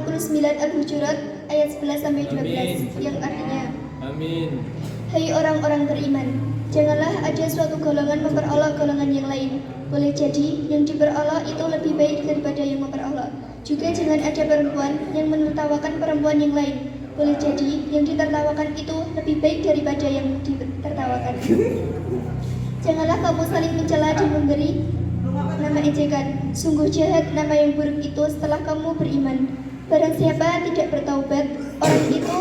49 Al-Hujurat ayat 11-12 yang artinya, Amin. hai orang-orang beriman, janganlah ada suatu golongan memperolok golongan yang lain. Boleh jadi yang diperolok itu lebih baik daripada yang memperolok. Juga jangan ada perempuan yang menertawakan perempuan yang lain. Boleh jadi yang ditertawakan itu lebih baik daripada yang ditertawakan. Janganlah kamu saling mencela dan memberi nama ejekan. Sungguh jahat nama yang buruk itu setelah kamu beriman. Barang siapa tidak bertaubat, orang itu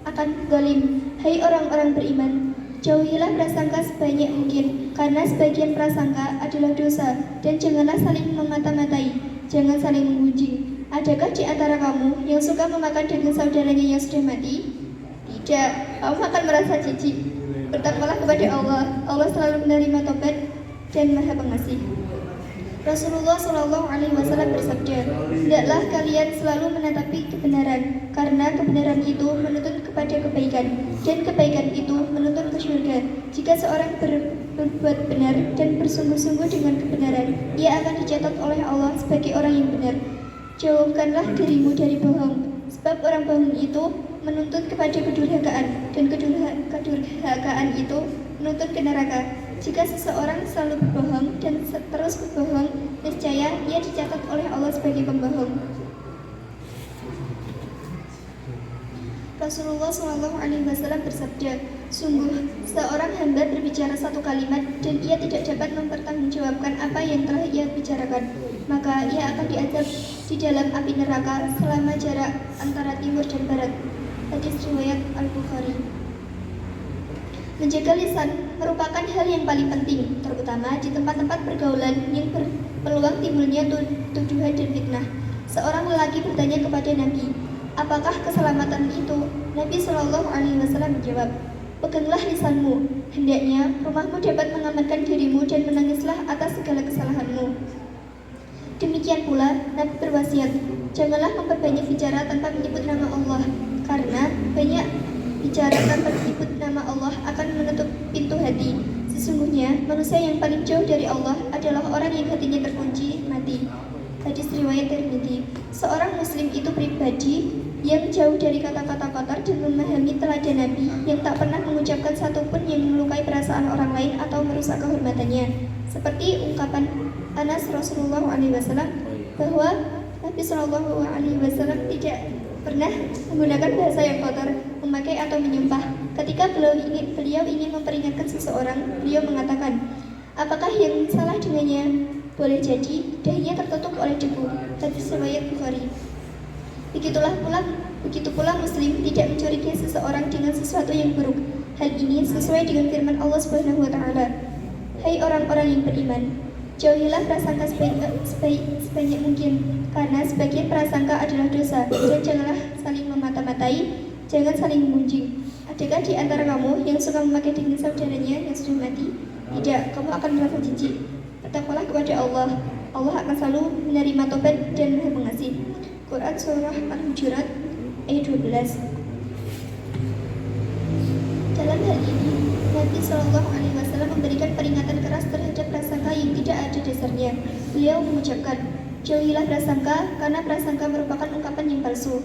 akan zalim. Hai orang-orang beriman, jauhilah prasangka sebanyak mungkin, karena sebagian prasangka adalah dosa. Dan janganlah saling memata-matai, jangan saling menggunjing. Adakah di antara kamu yang suka memakan daging saudaranya yang sudah mati? Tidak, kamu akan merasa jijik. Bertakwalah kepada Allah. Allah selalu menerima tobat dan Maha Pengasih. Rasulullah SAW bersabda, hendaklah kalian selalu menatapi kebenaran, karena kebenaran itu menuntun kepada kebaikan, dan kebaikan itu menuntun ke surga. Jika seorang berbuat benar dan bersungguh-sungguh dengan kebenaran, ia akan dicatat oleh Allah sebagai orang yang benar. Jauhkanlah dirimu dari bohong, sebab orang bohong itu menuntun kepada kedurhakaan, dan kedurhakaan itu menuntun ke neraka. Jika seseorang selalu berbohong dan terus berbohong, niscaya ia dicatat oleh Allah sebagai pembohong. Rasulullah SAW bersabda, sungguh seorang hamba berbicara satu kalimat dan ia tidak dapat mempertanggungjawabkan apa yang telah ia bicarakan, maka ia akan diazab di dalam api neraka selama jarak antara timur dan barat. Hadis riwayat Al-Bukhari. Menjaga lisan merupakan hal yang paling penting, terutama di tempat-tempat pergaulan yang berpeluang timbulnya tuduhan dan fitnah. Seorang lelaki bertanya kepada Nabi, apakah keselamatan itu? Nabi SAW menjawab, peganglah lisanmu, hendaknya rumahmu dapat mengamankan dirimu dan menangislah atas segala kesalahanmu. Demikian pula, Nabi berwasiat, janganlah memperbanyak bicara tanpa menyebut nama Allah, karena banyak bicara tanpa menyebut nama Allah akan menutup pintu hati. Sesungguhnya manusia yang paling jauh dari Allah adalah orang yang hatinya terkunci mati. Hadis riwayat Tirmidzi. Seorang muslim itu pribadi yang jauh dari kata-kata kotor dan memahami teladan Nabi yang tak pernah mengucapkan satupun yang melukai perasaan orang lain atau merusak kehormatannya. Seperti ungkapan Anas Rasulullah SAW bahwa Nabi SAW tidak pernah menggunakan bahasa yang kotor, memakai atau menyumpah. Ketika beliau ingin memperingatkan seseorang, beliau mengatakan, apakah yang salah dengannya? Boleh jadi dahinya tertutup oleh debu. Hadis riwayat Bukhari. Begitu pula muslim tidak mencurigai seseorang dengan sesuatu yang buruk. Hal ini sesuai dengan firman Allah Subhanahu wa taala. Hai orang-orang yang beriman, jauhilah prasangka sebanyak mungkin, karena sebagian prasangka adalah dosa. Dan janganlah saling memata-matai, jangan saling memunjing. Adakah di antara kamu yang suka memakai daging saudaranya yang sudah mati? Tidak, kamu akan merasa jijik. Bertakwalah kepada Allah. Allah akan selalu menerima tobat dan Maha Pengasih. Quran Surah Al-Hujurat ayat 12. Dalam hal ini, Nabi SAW memberikan peringatan keras terhadap prasangka yang tidak ada dasarnya. Beliau mengucapkan, jauhilah prasangka, karena prasangka merupakan ungkapan yang palsu.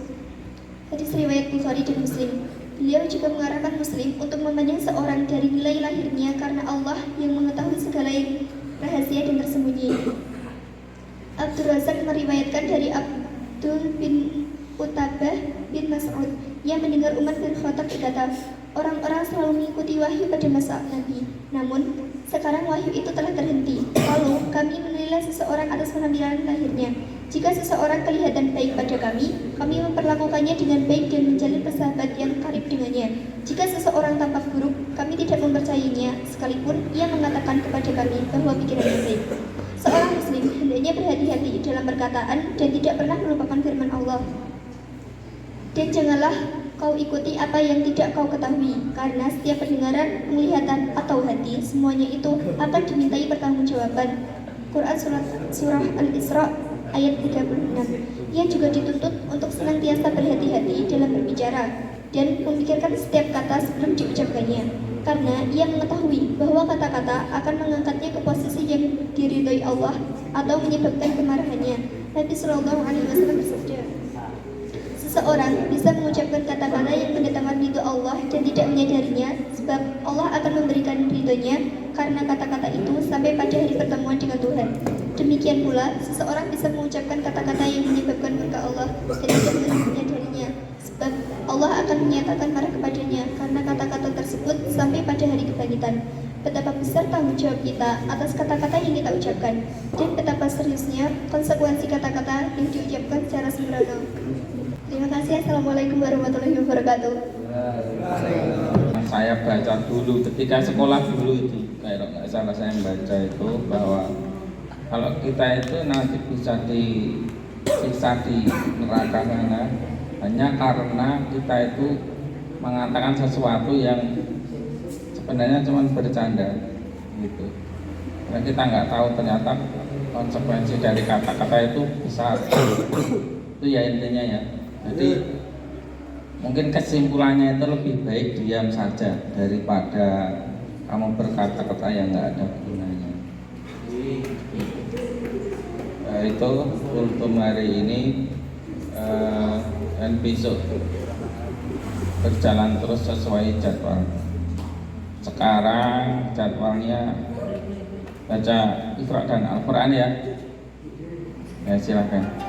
Hadis riwayat Bukhari dan Muslim. Beliau juga mengarahkan Muslim untuk memandang seorang dari nilai lahirnya, karena Allah yang mengetahui segala yang rahasia dan tersembunyi. Abdul Razak meriwayatkan dari Abdul bin Utabah bin Mas'ud yang mendengar Umar bin Khattab berkata, orang-orang selalu mengikuti wahyu pada masa Nabi, namun sekarang wahyu itu telah terhenti. Lalu kami menilai seseorang atas penampilan lahirnya. Jika seseorang kelihatan baik pada kami memperlakukannya dengan baik dan menjalin persahabatan yang karib dengannya. Jika seseorang tampak buruk, kami tidak mempercayainya, sekalipun ia mengatakan kepada kami bahwa pikirannya baik. Seorang muslim hendaknya berhati-hati dalam perkataan dan tidak pernah melupakan firman Allah. Dan janganlah kau ikuti apa yang tidak kau ketahui, karena setiap pendengaran, penglihatan, atau hati, semuanya itu akan dimintai pertanggungjawaban. Quran Surah Al-Isra ayat 36. Ia juga dituntut untuk senantiasa berhati-hati dalam berbicara dan memikirkan setiap kata sebelum diucapkannya, karena ia mengetahui bahwa kata-kata akan mengangkatnya ke posisi yang diridhoi Allah atau menyebabkan kemarahannya. Nabi SAW bersabda, Seseorang bisa mengucapkan kata-kata yang mendatangkan ridho Allah dan tidak menyadarinya, sebab Allah akan memberikan ridhonya karena kata-kata itu sampai pada hari pertemuan dengan Tuhan. Demikian pula, seseorang bisa mengucapkan kata-kata yang menyebabkan murka Allah dan tidak menyadarinya, sebab Allah akan menyatakan marah kepadanya karena kata-kata tersebut sampai pada hari kebangkitan. Betapa besar tanggung jawab kita atas kata-kata yang kita ucapkan, dan betapa seriusnya konsekuensi kata-kata yang diucapkan secara sembrono. Terima kasih. Assalamualaikum warahmatullahi wabarakatuh. Saya baca dulu ketika sekolah dulu itu, kalau nggak salah saya baca itu bahwa kalau kita itu nanti bisa disiksa di neraka sana hanya karena kita itu mengatakan sesuatu yang sebenarnya cuma bercanda gitu. Dan kita nggak tahu ternyata konsekuensi dari kata-kata itu besar. Itu ya intinya ya. Jadi mungkin kesimpulannya itu lebih baik diam saja daripada kamu berkata-kata yang nggak ada gunanya. Itu untuk hari ini dan besok berjalan terus sesuai jadwal. Sekarang jadwalnya baca Iqra dan Al-Quran ya. Ya silakan.